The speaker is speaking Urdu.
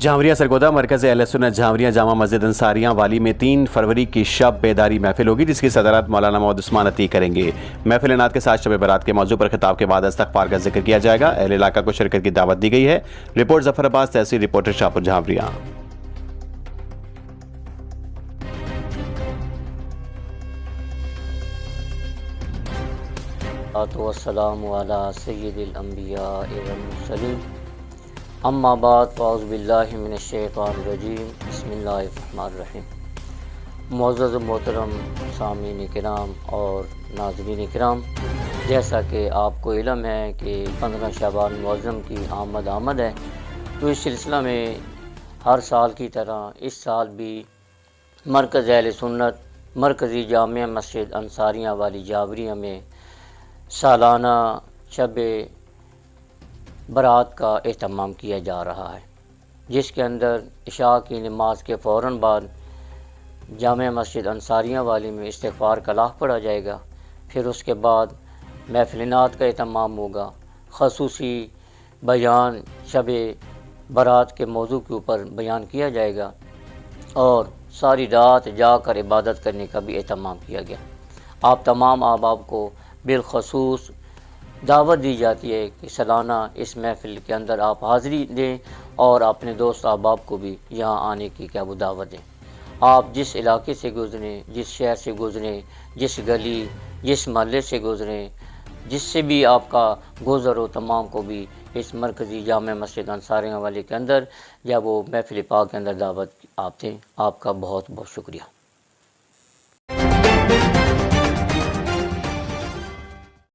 جھانوریہ سرگودا مرکز اہل سنت جھانوریہ جامع مسجد انصاریہ والی میں 3 فروری کی شب بیداری محفل ہوگی، جس کی صدارت مولانا محمد عثمان عتیق کریں گے۔ محفل انعقاد کے ساتھ شب برات کے موضوع پر خطاب کے بعد استغفار کا ذکر کیا جائے گا۔ اہل علاقہ کو شرکت کی دعوت دی گئی ہے۔ رپورٹ ظفر عباس، تحصیل رپورٹر شاہپور جھانوریہ۔ والسلام علی سید الانبیاء والمرسلین، اما بعد، فاعوذ باللہ من الشیطان الرجیم، بسم اللہ الرحمن الرحیم۔ معزز و محترم سامعین کرام اور ناظرین کرام، جیسا کہ آپ کو علم ہے کہ 15 شعبان معظم کی آمد ہے، تو اس سلسلہ میں ہر سال کی طرح اس سال بھی مرکز اہل سنت مرکزی جامع مسجد انصاریہ والی جھانوریہ میں سالانہ شب برات کا اہتمام کیا جا رہا ہے، جس کے اندر عشاء کی نماز کے فوراً بعد جامع مسجد انصاریہ والی میں استغفار کلام پڑھا جائے گا۔ پھر اس کے بعد محفلات کا اہتمام ہوگا، خصوصی بیان شب برات کے موضوع کے اوپر بیان کیا جائے گا، اور ساری رات جا کر عبادت کرنے کا بھی اہتمام کیا گیا۔ آپ تمام احباب کو بالخصوص دعوت دی جاتی ہے کہ سالانہ اس محفل کے اندر آپ حاضری دیں اور اپنے دوست احباب کو بھی یہاں آنے کی وہ دعوت دیں۔ آپ جس علاقے سے گزریں، جس شہر سے گزریں، جس گلی، جس محلے سے گزریں، جس سے بھی آپ کا گزر ہو، تمام کو بھی اس مرکزی جامع مسجد انصاریہ والے کے اندر یا وہ محفل پاک کے اندر دعوت آپ دیں۔ آپ کا بہت بہت شکریہ۔